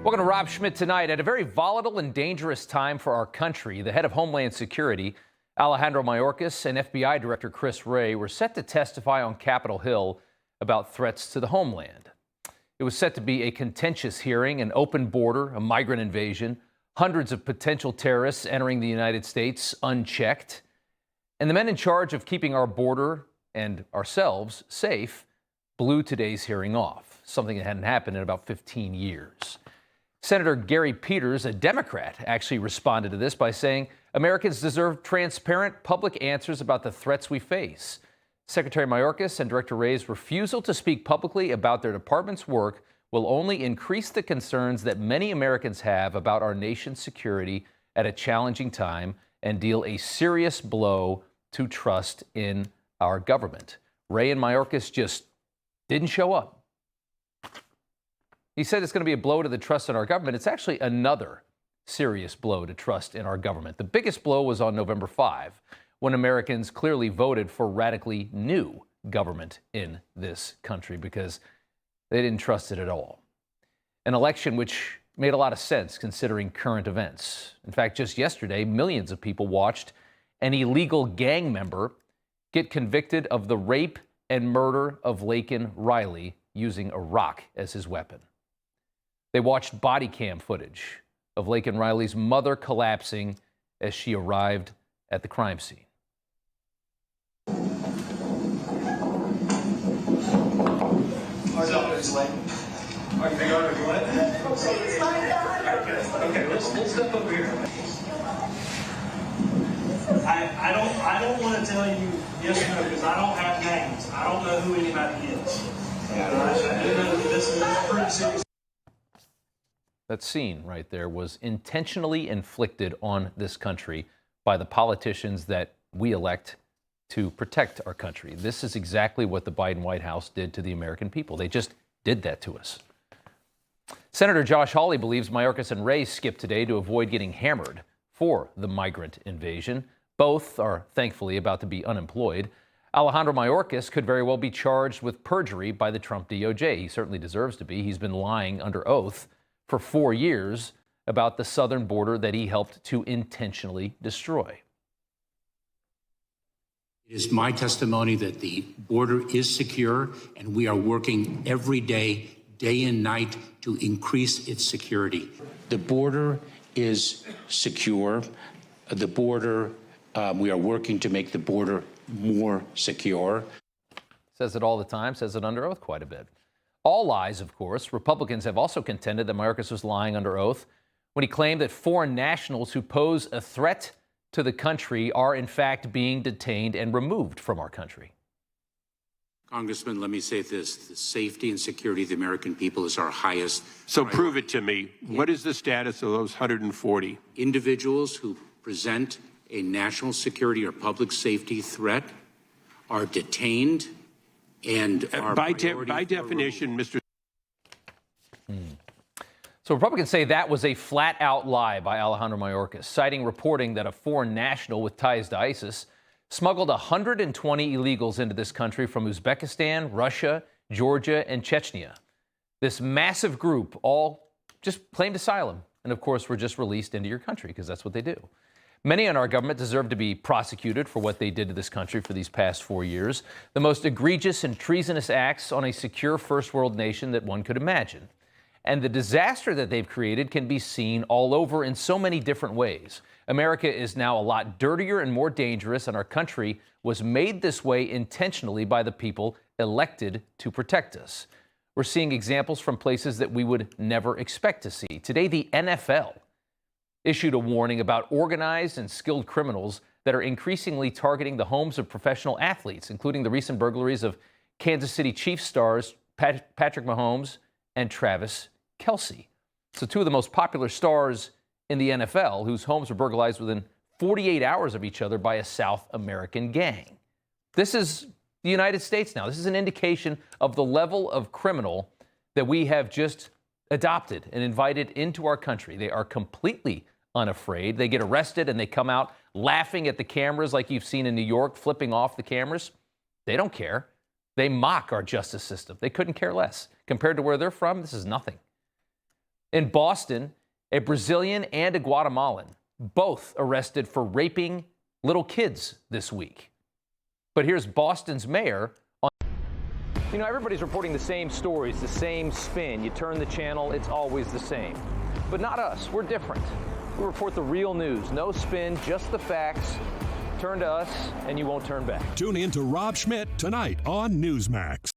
Welcome to Rob Schmitt Tonight. At a very volatile and dangerous time for our country, the head of Homeland Security, Alejandro Mayorkas, and FBI Director Chris Wray were set to testify on Capitol Hill about threats to the homeland. It was set to be a contentious hearing, an open border, a migrant invasion, hundreds of potential terrorists entering the United States unchecked. And the men in charge of keeping our border and ourselves safe blew today's hearing off, something that hadn't happened in about 15 years. Senator Gary Peters, a Democrat, actually responded to this by saying Americans deserve transparent public answers about the threats we face. Secretary Mayorkas and Director Wray's refusal to speak publicly about their department's work will only increase the concerns that many Americans have about our nation's security at a challenging time and deal a serious blow to trust in our government. Wray and Mayorkas just didn't show up. He said it's going to be a blow to the trust in our government. It's actually another serious blow to trust in our government. The biggest blow was on November 5, when Americans clearly voted for radically new government in this country because they didn't trust it at all. An election which made a lot of sense considering current events. In fact, just yesterday, millions of people watched an illegal gang member get convicted of the rape and murder of Laken Riley using a rock as his weapon. They watched body cam footage of Laken Riley's mother collapsing as she arrived at the crime scene. Okay, let's step up here. I don't want to tell you yes or no because I don't have names. I don't know who anybody is. I do know that this is pretty serious. That scene right there was intentionally inflicted on this country by the politicians that we elect to protect our country. This is exactly what the Biden White House did to the American people. They just did that to us. Senator Josh Hawley believes Mayorkas and Wray skipped today to avoid getting hammered for the migrant invasion. Both are thankfully about to be unemployed. Alejandro Mayorkas could very well be charged with perjury by the Trump DOJ. He certainly deserves to be. He's been lying under oath for 4 years about the southern border that he helped to intentionally destroy. It is my testimony that the border is secure, and we are working every day, day and night, to increase its security. The border is secure. The border, we are working to make the border more secure. Says it all the time, says it under oath quite a bit. All lies, of course. Republicans have also contended that Mayorkas was lying under oath when he claimed that foreign nationals who pose a threat to the country are in fact being detained and removed from our country. Congressman, let me say this. The safety and security of the American people is our highest So priority. prove it to me. What is the status of those 140? Individuals who present a national security or public safety threat are detained and are By priority definition, Mr. So Republicans say that was a flat-out lie by Alejandro Mayorkas, citing reporting that a foreign national with ties to ISIS smuggled 120 illegals into this country from Uzbekistan, Russia, Georgia, and Chechnya. This massive group all just claimed asylum and, of course, were just released into your country because that's what they do. Many in our government deserve to be prosecuted for what they did to this country for these past 4 years, the most egregious and treasonous acts on a secure first world nation that one could imagine. And the disaster that they've created can be seen all over in so many different ways. America is now a lot dirtier and more dangerous, and our country was made this way intentionally by the people elected to protect us. We're seeing examples from places that we would never expect to see. Today, the NFL issued a warning about organized and skilled criminals that are increasingly targeting the homes of professional athletes, including the recent burglaries of Kansas City Chiefs stars Patrick Mahomes and Travis Kelce. So two of the most popular stars in the NFL, whose homes were burglarized within 48 hours of each other by a South American gang. This is the United States now. This is an indication of the level of criminal that we have just adopted and invited into our country. They are completely unafraid. They get arrested and they come out laughing at the cameras like you've seen in New York, flipping off the cameras. They don't care. They mock our justice system. They couldn't care less. Compared to where they're from, this is nothing. In Boston, a Brazilian and a Guatemalan, both arrested for raping little kids this week. But here's Boston's mayor. You know, everybody's reporting the same stories, the same spin. You turn the channel, it's always the same. But not us. We're different. We report the real news. No spin, just the facts. Turn to us, and you won't turn back. Tune in to Rob Schmitt Tonight on Newsmax.